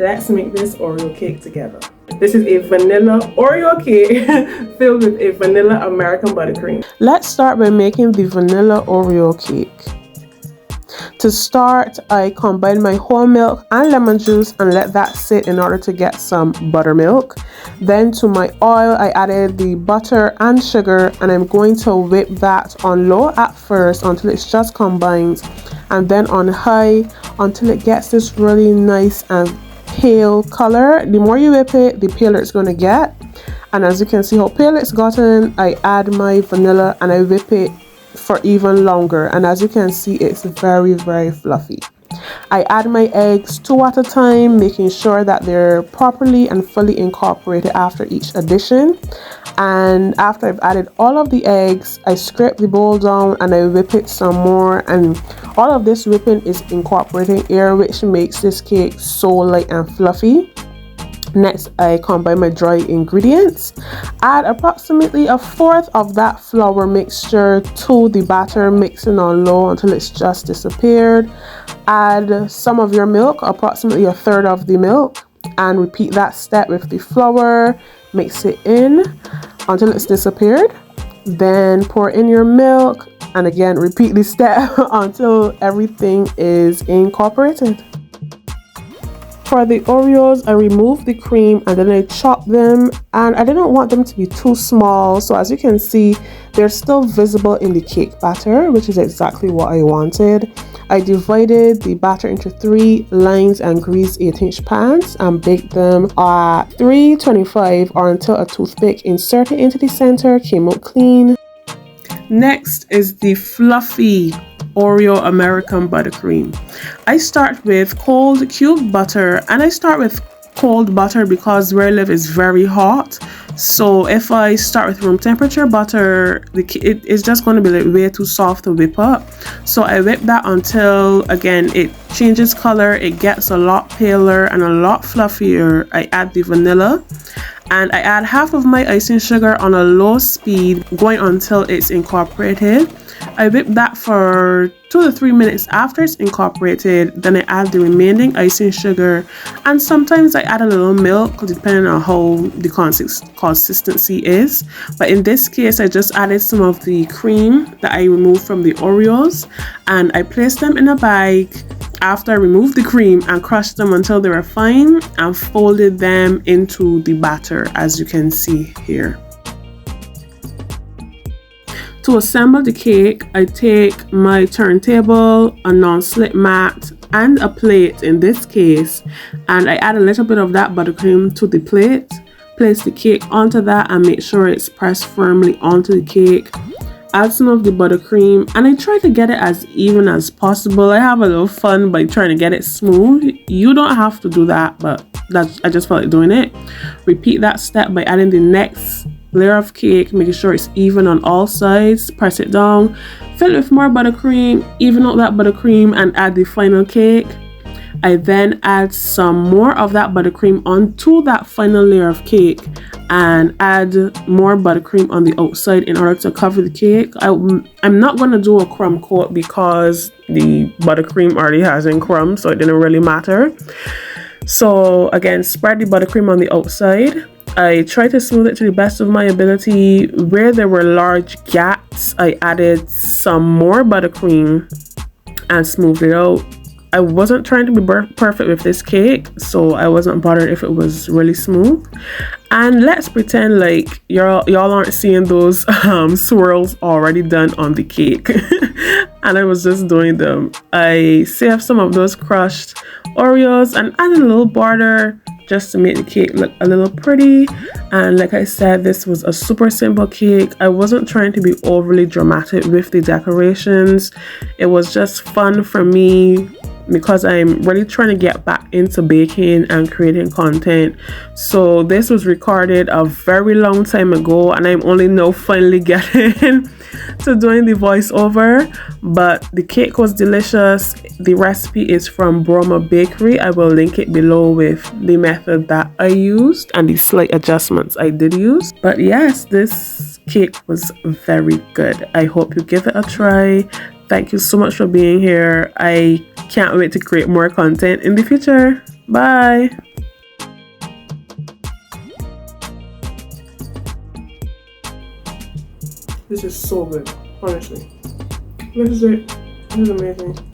Let's make this Oreo cake together. This is a vanilla Oreo cake filled with a vanilla American buttercream. Let's start by making the vanilla Oreo cake. To start, I combined my whole milk and lemon juice and let that sit in order to get some buttermilk. Then to my oil, I added the butter and sugar, and I'm going to whip that on low at first until it's just combined, and then on high until it gets this really nice and pale color. The more you whip it, the paler it's going to get. And as you can see how pale it's gotten, I add my vanilla and I whip it for even longer, and as you can see, it's very fluffy. I add my eggs 2 at a time, making sure that they're properly and fully incorporated after each addition. And after I've added all of the eggs, I scrape the bowl down and I whip it some more, and all of this whipping is incorporating air, which makes this cake so light and fluffy. Next, I combine my dry ingredients. Add approximately 1/4 of that flour mixture to the batter, mixing on low until it's just disappeared. Add some of your milk, approximately 1/3 of the milk, and repeat that step with the flour. Mix it in until it's disappeared. Then pour in your milk, and again repeat the step until everything is incorporated. For the Oreos, I removed the cream and then I chopped them, and I didn't want them to be too small, so as you can see, they're still visible in the cake batter, which is exactly what I wanted. I divided the batter into 3 lines and greased 8-inch pans and baked them at 325 or until a toothpick inserted into the center came out clean. Next is the fluffy Oreo American Buttercream. I start with cold cubed butter, and I start with cold butter because where I live is very hot. So if I start with room temperature butter, it is just going to be like way too soft to whip up. So I whip that until again it changes color, it gets a lot paler and a lot fluffier. I add the vanilla, and I add half of my icing sugar on a low speed, going until it's incorporated. I whip that for 2 to 3 minutes after it's incorporated. Then I add the remaining icing sugar, and sometimes I add a little milk depending on how the consistency is. But in this case, I just added some of the cream that I removed from the Oreos, and I placed them in a bag after I removed the cream and crushed them until they were fine and folded them into the batter, as you can see here. To assemble the cake, I take my turntable, a non-slip mat, and a plate in this case, and I add a little bit of that buttercream to the plate. Place the cake onto that and make sure it's pressed firmly onto the cake. Add some of the buttercream, and I try to get it as even as possible. I have a little fun by trying to get it smooth. You don't have to do that, but I just felt like doing it. Repeat that step by adding the next layer of cake, making sure it's even on all sides. Press it down, fill it with more buttercream, even out that buttercream, and add the final cake. I then add some more of that buttercream onto that final layer of cake and add more buttercream on the outside in order to cover the cake. I'm not going to do a crumb coat because the buttercream already has in crumbs, so it didn't really matter. So again, spread the buttercream on the outside. I tried to smooth it to the best of my ability. Where there were large gaps, I added some more buttercream and smoothed it out. I wasn't trying to be perfect with this cake, so I wasn't bothered if it was really smooth. And let's pretend like y'all aren't seeing those swirls already done on the cake. And I was just doing them. I saved some of those crushed Oreos and added a little border just to make the cake look a little pretty. And like I said, this was a super simple cake. I wasn't trying to be overly dramatic with the decorations. It was just fun for me because I'm really trying to get back into baking and creating content. So this was recorded a very long time ago, and I'm only now finally getting to doing the voiceover. But the cake was delicious. The recipe is from Broma Bakery. I will link it below with the method that I used and the slight adjustments I did use. But yes, this cake was very good. I hope you give it a try. Thank you so much for being here. I can't wait to create more content in the future. Bye. This is so good, honestly. This is it. This is amazing.